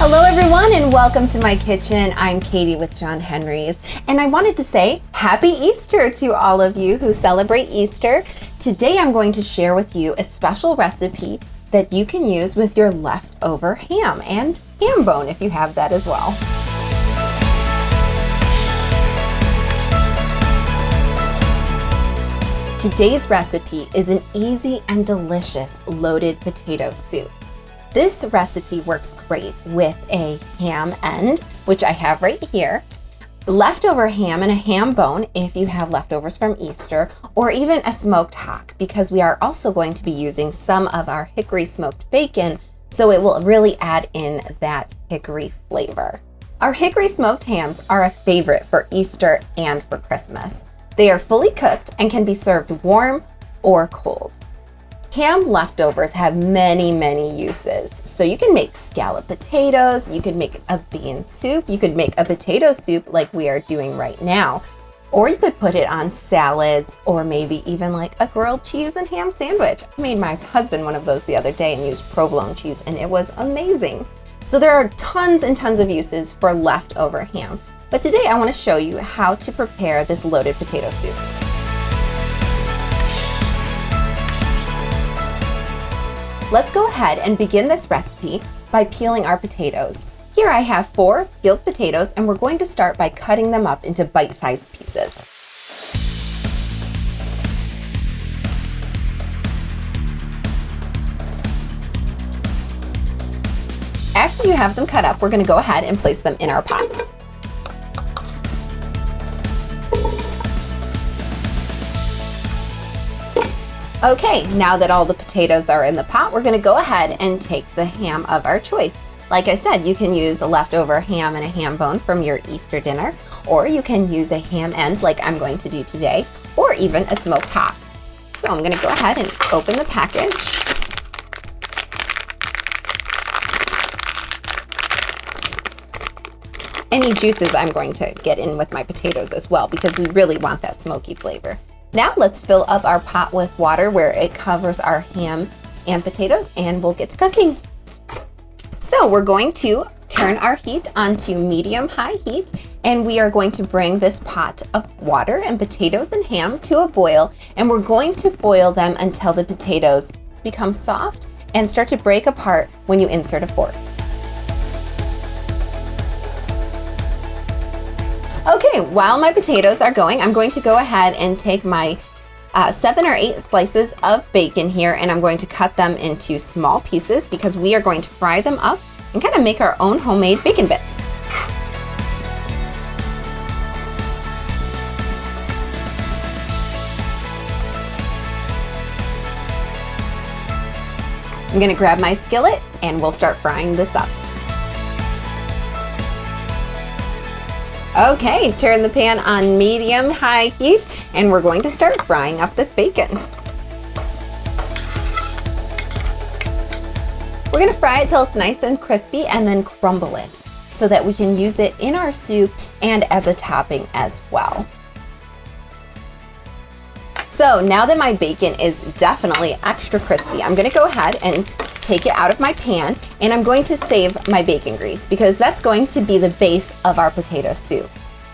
Hello everyone and welcome to my kitchen. I'm Katie with John Henry's, and I wanted to say Happy Easter to all of you who celebrate Easter. Today I'm going to share with you a special recipe that you can use with your leftover ham and ham bone if you have that as well. Today's recipe is an easy and delicious loaded potato soup. This recipe works great with a ham end, which I have right here, leftover ham and a ham bone if you have leftovers from Easter, or even a smoked hock, because we are also going to be using some of our hickory smoked bacon, so it will really add in that hickory flavor. Our hickory smoked hams are a favorite for Easter and for Christmas. They are fully cooked and can be served warm or cold. Ham leftovers have many uses. So you can make scalloped potatoes, you could make a bean soup, you could make a potato soup like we are doing right now, or you could put it on salads, or maybe even like a grilled cheese and ham sandwich. I made my husband one of those the other day and used provolone cheese, and it was amazing. So there are tons and tons of uses for leftover ham. But today I want to show you how to prepare this loaded potato soup. Let's go ahead and begin this recipe by peeling our potatoes. Here I have 4 peeled potatoes, and we're going to start by cutting them up into bite-sized pieces. After you have them cut up, we're going to go ahead and place them in our pot. Okay, now that all the potatoes are in the pot, we're gonna go ahead and take the ham of our choice. Like I said, you can use a leftover ham and a ham bone from your Easter dinner, or you can use a ham end like I'm going to do today, or even a smoked hock. So I'm gonna go ahead and open the package. Any juices I'm going to get in with my potatoes as well, because we really want that smoky flavor. Now let's fill up our pot with water where it covers our ham and potatoes, and we'll get to cooking. So we're going to turn our heat onto medium-high heat, and we are going to bring this pot of water and potatoes and ham to a boil, and we're going to boil them until the potatoes become soft and start to break apart when you insert a fork. Okay, while my potatoes are going, I'm going to go ahead and take my 7 or 8 slices of bacon here, and I'm going to cut them into small pieces because we are going to fry them up and kind of make our own homemade bacon bits. I'm gonna grab my skillet and we'll start frying this up. Okay, turn the pan on medium-high heat, and we're going to start frying up this bacon. We're gonna fry it till it's nice and crispy, and then crumble it so that we can use it in our soup and as a topping as well. So now that my bacon is definitely extra crispy, I'm gonna go ahead and take it out of my pan, and I'm going to save my bacon grease because that's going to be the base of our potato soup.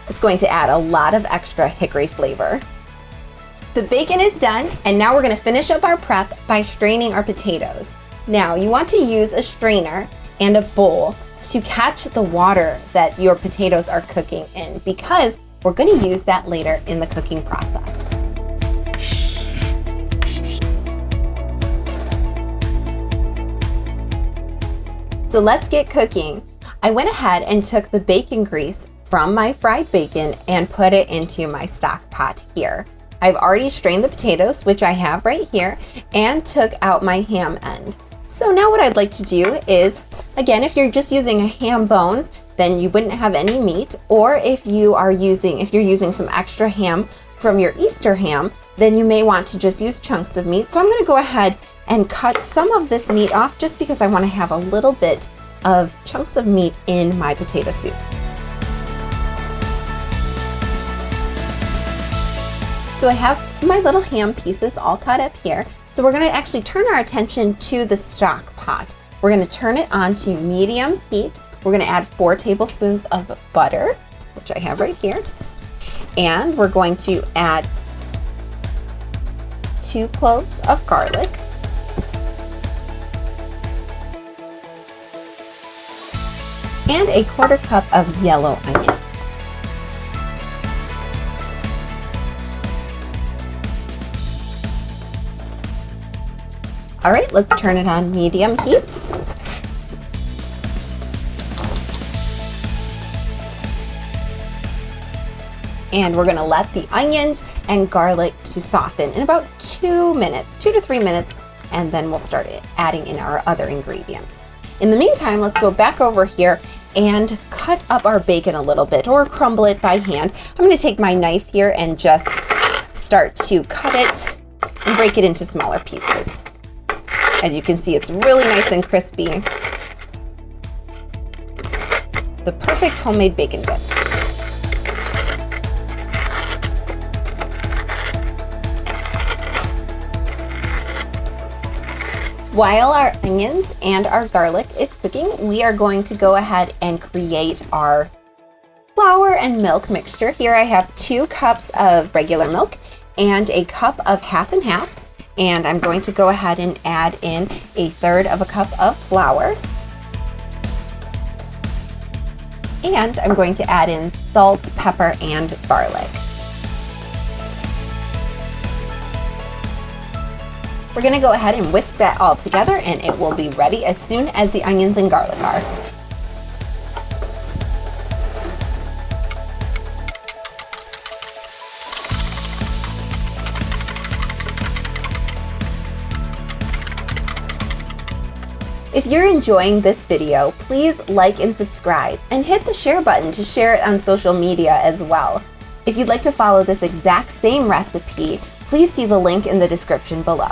It's going to add a lot of extra hickory flavor. The bacon is done, and now we're gonna finish up our prep by straining our potatoes. Now you want to use a strainer and a bowl to catch the water that your potatoes are cooking in, because we're gonna use that later in the cooking process. So let's get cooking. I went ahead and took the bacon grease from my fried bacon and put it into my stock pot here. I've already strained the potatoes, which I have right here, and took out my ham end. So now what I'd like to do is Again, if you're just using a ham bone, then you wouldn't have any meat, or if you're using some extra ham from your Easter ham, then you may want to just use chunks of meat. So I'm going to go ahead and cut some of this meat off just because I want to have a little bit of chunks of meat in my potato soup. So I have my little ham pieces all cut up here. So we're going to actually turn our attention to the stock pot. We're going to turn it on to medium heat. We're going to add 4 tablespoons of butter, which I have right here. And we're going to add 2 cloves of garlic. And a 1/4 cup of yellow onion. All right, let's turn it on medium heat. And we're gonna let the onions and garlic to soften in about 2 minutes, 2 to 3 minutes, and then we'll start adding in our other ingredients. In the meantime, let's go back over here and cut up our bacon a little bit, or crumble it by hand. I'm gonna take my knife here and just start to cut it and break it into smaller pieces. As you can see, it's really nice and crispy. The perfect homemade bacon bits. While our onions and our garlic is cooking, we are going to go ahead and create our flour and milk mixture. Here I have 2 cups of regular milk and a cup of half and half. And I'm going to go ahead and add in 1/3 of a cup of flour. And I'm going to add in salt, pepper, and garlic. We're gonna go ahead and whisk that all together, and it will be ready as soon as the onions and garlic are. If you're enjoying this video, please like and subscribe, and hit the share button to share it on social media as well. If you'd like to follow this exact same recipe, please see the link in the description below.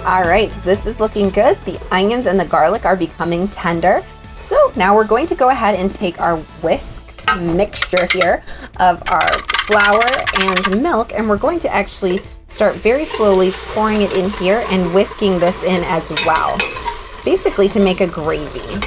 All right, this is looking good. The onions and the garlic are becoming tender. So now we're going to go ahead and take our whisked mixture here of our flour and milk, and we're going to actually start very slowly pouring it in here and whisking this in as well, basically to make a gravy.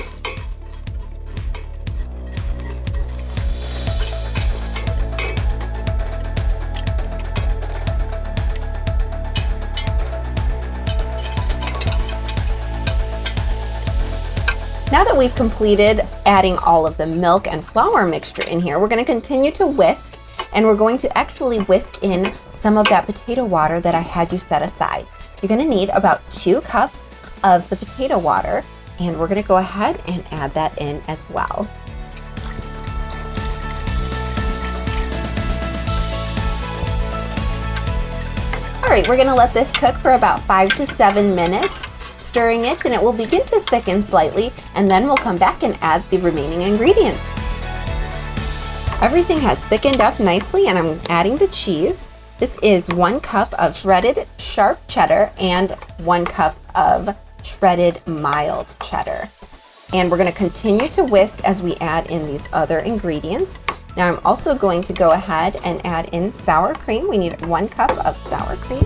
Now that we've completed adding all of the milk and flour mixture in here, we're going to continue to whisk, and we're going to actually whisk in some of that potato water that I had you set aside. You're going to need about 2 cups of the potato water, and we're going to go ahead and add that in as well. All right, we're going to let this cook for about 5 to 7 minutes. Stirring it, and it will begin to thicken slightly, and then we'll come back and add the remaining ingredients. Everything has thickened up nicely, and I'm adding the cheese. This is 1 cup of shredded sharp cheddar and 1 cup of shredded mild cheddar. And we're going to continue to whisk as we add in these other ingredients. Now I'm also going to go ahead and add in sour cream. We need 1 cup of sour cream.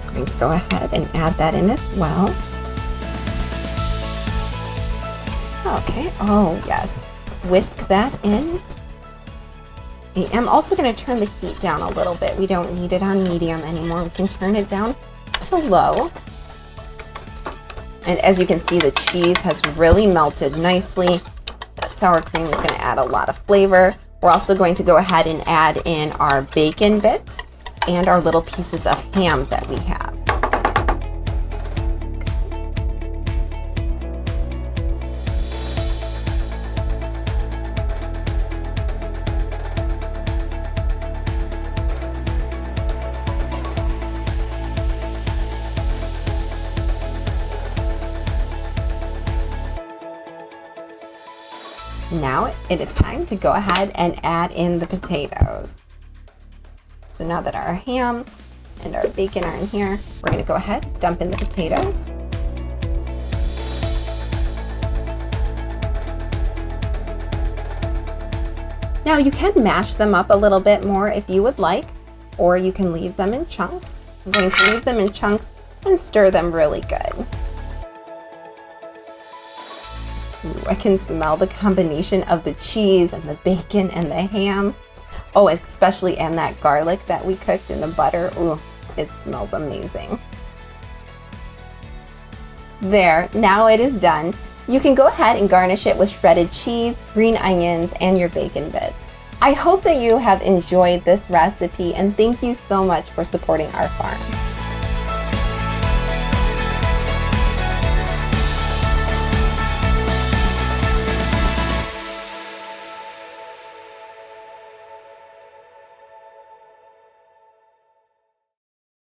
I'm going to go ahead and add that in as well. Okay, oh yes, whisk that in. I'm also going to turn the heat down a little bit. We don't need it on medium anymore. We can turn it down to low. And as you can see, the cheese has really melted nicely. That sour cream is going to add a lot of flavor. We're also going to go ahead and add in our bacon bits and our little pieces of ham that we have. now it is time to go ahead and add in the potatoes. So now that our ham and our bacon are in here, we're going to go ahead, dump in the potatoes. Now you can mash them up a little bit more if you would like, or you can leave them in chunks. I'm going to leave them in chunks and stir them really good. Ooh, I can smell the combination of the cheese and the bacon and the ham. Oh, especially and that garlic that we cooked in the butter. Ooh, it smells amazing. There, now it is done. You can go ahead and garnish it with shredded cheese, green onions, and your bacon bits. I hope that you have enjoyed this recipe, and thank you so much for supporting our farm.